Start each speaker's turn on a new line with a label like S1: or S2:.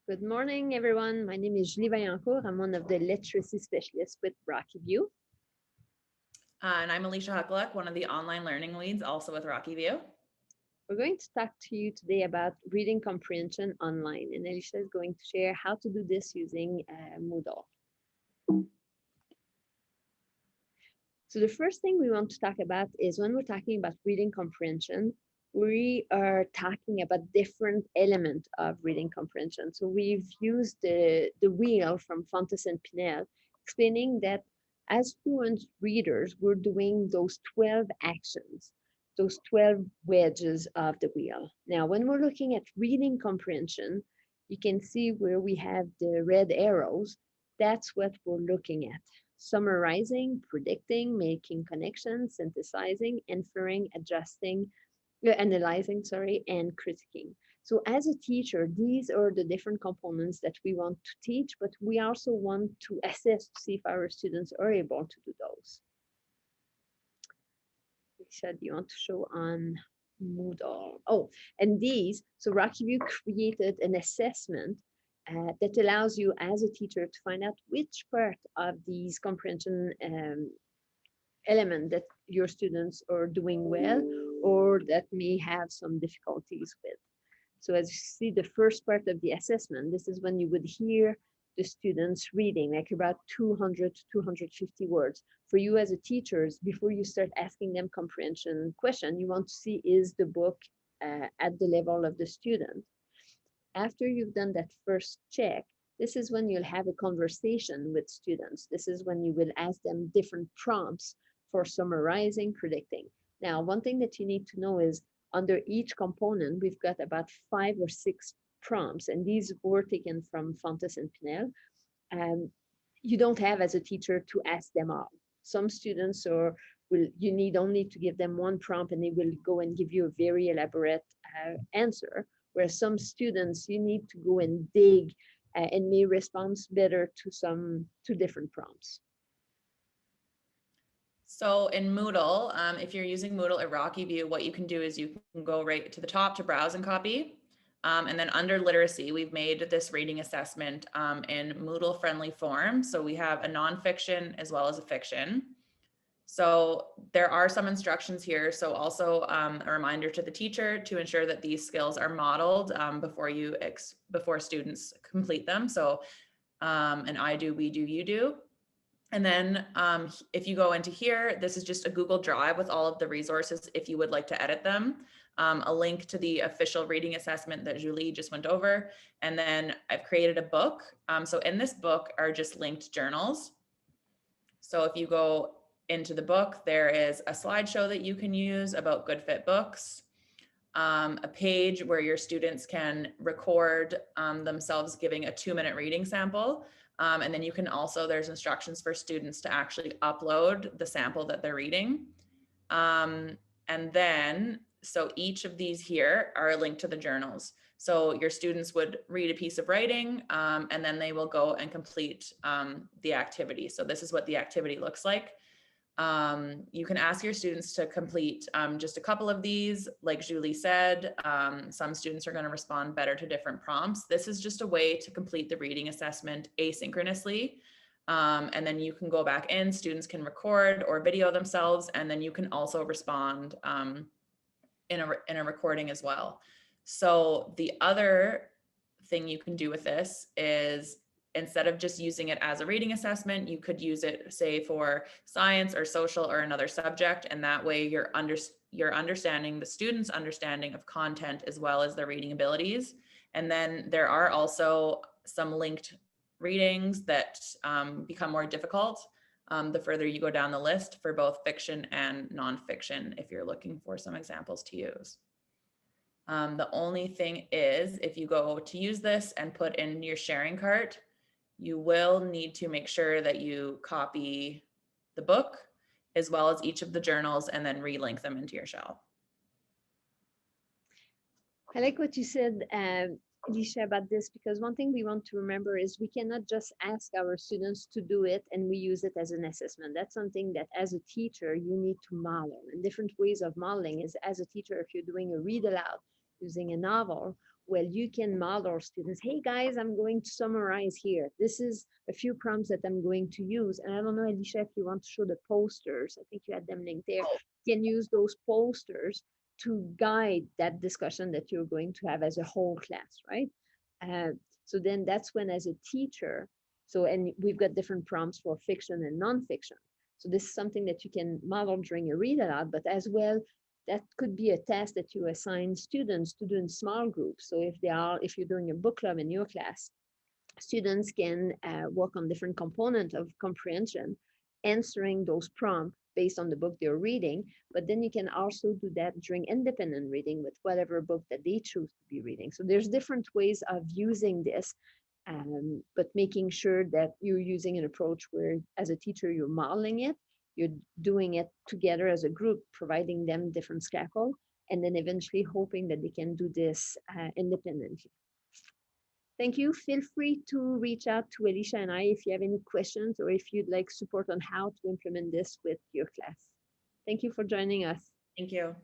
S1: Good morning, everyone. My name is Julie Vaillancourt. I'm one of the literacy specialists with Rocky View.
S2: And I'm Alicia Huculak, one of the online learning leads, also with Rocky View.
S1: We're going to talk to you today about reading comprehension online, and Alicia is going to share how to do this using Moodle. So the first thing we want to talk about is when we're talking about reading comprehension, we are talking about different elements of reading comprehension. So we've used the wheel from Fontes and Pinnell, explaining that as fluent readers, we're doing those 12 actions, those 12 wedges of the wheel. Now, when we're looking at reading comprehension, you can see where we have the red arrows. That's what we're looking at. Summarizing, predicting, making connections, synthesizing, inferring, adjusting, analyzing, and critiquing. So as a teacher, these are the different components that we want to teach, but we also want to assess to see if our students are able to do those. Lisa, do you want to show on Moodle? Oh, and these, so Rocky View created an assessment that allows you as a teacher to find out which part of these comprehension element that your students are doing well or that may have some difficulties with. So as you see the first part of the assessment, this is when you would hear the students reading, like about 200 to 250 words. For you as a teachers, before you start asking them comprehension question, you want to see is the book at the level of the student. After you've done that first check, this is when you'll have a conversation with students. This is when you will ask them different prompts for summarizing, predicting. Now, one thing that you need to know is under each component, we've got about 5 or 6 prompts, and these were taken from Fontes and Pinnell. You don't have as a teacher to ask them all. Some students you need only to give them one prompt and they will go and give you a very elaborate answer, whereas some students you need to go and dig and may respond better to different prompts.
S2: So in Moodle, if you're using Moodle at Rocky View, what you can do is you can go right to the top to browse and copy. And then under literacy, we've made this rating assessment in Moodle friendly form. So we have a nonfiction as well as a fiction. So there are some instructions here. So also a reminder to the teacher to ensure that these skills are modeled before students complete them. So an I do, we do, you do. And then if you go into here, this is just a Google Drive with all of the resources if you would like to edit them. A link to the official reading assessment that Julie just went over. And then I've created a book. So in this book are just linked journals. So if you go into the book, there is a slideshow that you can use about good fit books, a page where your students can record themselves giving a 2-minute reading sample. And then you can also, there's instructions for students to actually upload the sample that they're reading. And then, so each of these here are a link to the journals. So your students would read a piece of writing and then they will go and complete the activity. So this is what the activity looks like. You can ask your students to complete just a couple of these. Like Julie said, some students are going to respond better to different prompts. This is just a way to complete the reading assessment asynchronously. And then you can go back in, students can record or video themselves, and then you can also respond in a recording as well. So the other thing you can do with this is instead of just using it as a reading assessment, you could use it, say, for science or social or another subject. And that way you're understanding the student's understanding of content as well as their reading abilities. And then there are also some linked readings that become more difficult the further you go down the list for both fiction and nonfiction, if you're looking for some examples to use. The only thing is, if you go to use this and put in your sharing cart, you will need to make sure that you copy the book as well as each of the journals and then relink them into your shell.
S1: I like what you said, Alicia, about this, because one thing we want to remember is we cannot just ask our students to do it and we use it as an assessment. That's something that as a teacher, you need to model. And different ways of modeling is as a teacher, if you're doing a read aloud using a novel, well, you can model students. Hey guys, I'm going to summarize here. This is a few prompts that I'm going to use. And I don't know, Alicia, if you want to show the posters, I think you had them linked there. You can use those posters to guide that discussion that you're going to have as a whole class, right? So then that's when, as a teacher, so, and we've got different prompts for fiction and nonfiction. So this is something that you can model during a read aloud, but as well, that could be a task that you assign students to do in small groups. So if you're doing a book club in your class, students can work on different components of comprehension, answering those prompts based on the book they're reading. But then you can also do that during independent reading with whatever book that they choose to be reading. So there's different ways of using this, but making sure that you're using an approach where, as a teacher, you're modeling it, you're doing it together as a group, providing them different scaffold, and then eventually hoping that they can do this independently. Thank you. Feel free to reach out to Alicia and I if you have any questions or if you'd like support on how to implement this with your class. Thank you for joining us.
S2: Thank you.